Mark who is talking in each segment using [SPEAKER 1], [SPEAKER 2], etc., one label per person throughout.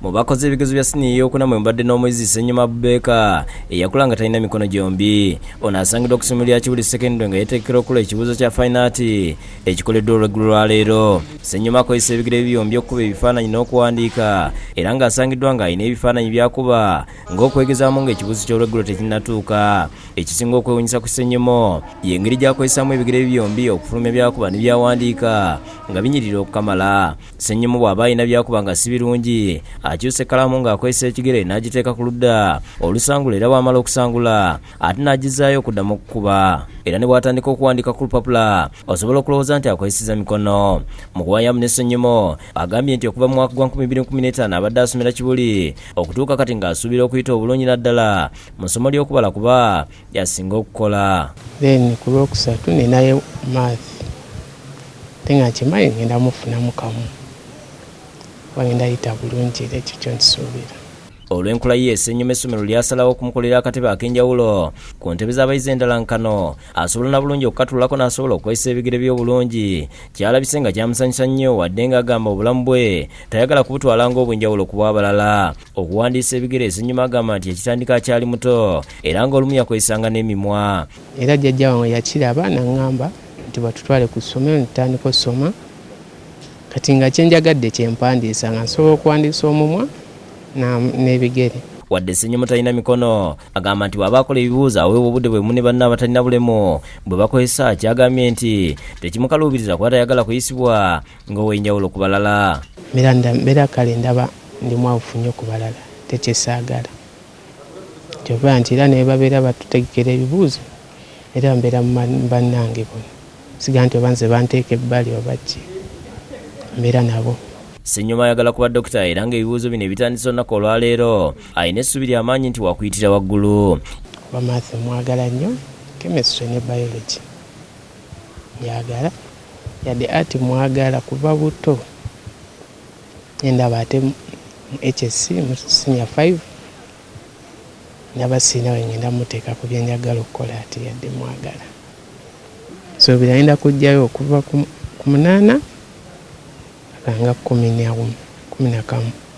[SPEAKER 1] mu bakoze ebigezo bya siniya ey'okuna mwe mbadde n'omwezi Ssennyuma Bubeeka eyakula nga talina mikono gyombi. Ono asangiddwa ku ssomero lya Kibuli Secondary nga yeeteekera okukola ekibuuzo kya Fine Art ekikoleddwa olweggulo lwa leero. Ssennyuma akozesa ebigere byombi okukuba ebifaananyi n'okuwandiika era ng'asangiddwa ng'alina ebifaananyi by'akuba ng'okwegezaamu ng'ekibuuzo ky'olweggulo tekinnatuuka. Ekisinga okwewuunyisa ku Ssennyuma y'engeri gy'akozesaamu ebigere byombi okufulumya by'akuba ne by'awandiika nga binyirira okukamala. Ssennyuma bw'aba alina by'akuba nga si birungi akyusa ekkalaamu ng'akozesa ekigere n'agiteeka ku ludda olusangula era bw'amala okusangula ate n'agizaayo okuddamu okukuba. Era ne bw'atandika okuwandiika ku lupapula osobola okulowooza nti akozeseza mikono. Mu kuwaayamu ne Ssennyuma agambye nti okuva mu mwaka gwa 2015 abadde asomera Kibuli okutuuka kati ng'asuubira okuyita obulungi naddala mu ssomo ly'okubala kuba yasinga okukola.
[SPEAKER 2] Then ku lwokusatu ninayo math tenga kimanyi ngenda mufunamu kamu wangenda yita bulungi ekyo kyonsuubira.
[SPEAKER 1] Olw'enkula ye Ssennyuma essomero lyasalawo okumukolera akatebe ak'enjawulo ku ntebe z'abayizi endala nkano asobola na bulungi okukatulako n'asobola okukozesa ebigere by'obulungi. Kyalabise nga kyamusanyusa nnyo wadde ng'agamba obulamu bwe tayagala kubutwala ng'obwenjawulo ku bw'abalala. Okuwandiisa ebigere Ssennyuma agamba nti ekitandika akyali muto era ng'olumu yakozesanga n'emimwa.
[SPEAKER 2] Era jjajja wange yakiraba n'aŋŋamba nti batutwale ku ssomero ntandika okusoma kati nga kyenjagadde kyempandiisa nga nsobola okuwandiisa omumwa n'ebigere.
[SPEAKER 1] Wadde Ssennyuma talina mikono agamba nti bw'aba akola ebibuuzo aweebwa obudde bwe mu ne banne abatalina bulemu bwe bakozesa kyagambye nti tekimukaluubiriza kuba tayagala kuyisibwa ng'ow'enjawulo ku balala.
[SPEAKER 2] Mbeera kale ndaba ndi mwawufu nnyo ku balala tekyesaagala kyova nti era ne babeera batutegekera ebibuuzo era mbeera bannange bona siga nti oba nze banteeka ebbali oba ki mbeera nabo.
[SPEAKER 1] Ssennyuma ayagala kuba dokita era ng'ebibuuzo bino ebitandisa olunaku olwaleero alina essuubi ly'amaanyi nti wakuyitira waggulu.
[SPEAKER 2] Kuba math mwagala nnyo, chemistry ne biology yagala yadde ati mwagala kuva buto endaba ate mu HSC mu senior 5 n'abasiina wengenda muteeka ku byenjagala okukola ati yadde mwagala so biragenda kujjayo okuva ku 8 nga 11.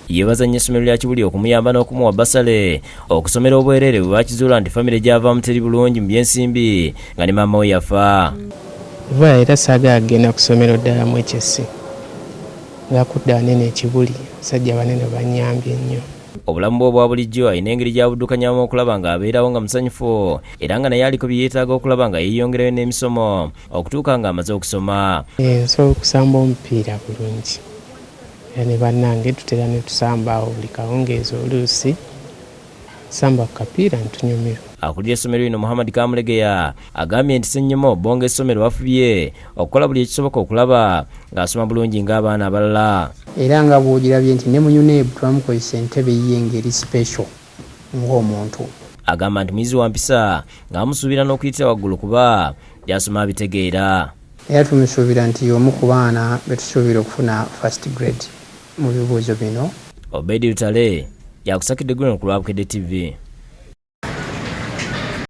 [SPEAKER 1] Yeebaza nnyo essomero lya Kibuli okumuyamba n'okumuwa basale okusomera obwereere bwe bakizuula nti famire gy'avaamu teri bulungi mu by'ensimbi nga ne maama we yafa.
[SPEAKER 2] Vaa era saagala kugenda ku ssomero ddala mu HSC ng'akudde banene Kibuli basajja banene bannyambye nnyo.
[SPEAKER 1] Obulamu bwe obwa bulijjo alina engeri gy'abuddukanyamu okulaba ng'abeerawo nga musanyufu era nga naye aliko bye yeetaaga okulaba nga yeeyongerayo n'emisomo okutuuka ng'amaze okusoma.
[SPEAKER 2] Nsobola okusamba omupiira bulungi era ne bannange tutera ne tusamba awo buli kawungeezi oluusi samba ku kapiira ntunyumirwa.
[SPEAKER 1] Akulira essomero lino Muhammad Kamulegeya agambye nti Ssennyuma bonga essomero bafubye okukola buli ekisoboka okulaba ng'asoma bulungi ng'abaana abalala.
[SPEAKER 3] Era nga bw'ogirabye nti ne mu UNEB twamukozesa entebe ye ngeri special ng'omuntu.
[SPEAKER 1] Agamba nti muyizi wa mpisa ng'amusuubira n'okuyitira waggulu kuba byasoma abitegeera.
[SPEAKER 3] Era tumusuubira nti y'omu ku baana be tusuubira okufuna first grade mu bibuuzo bino.
[SPEAKER 1] Obedi Lutale yakusakidde ggulo ku lwa Bukedde TV.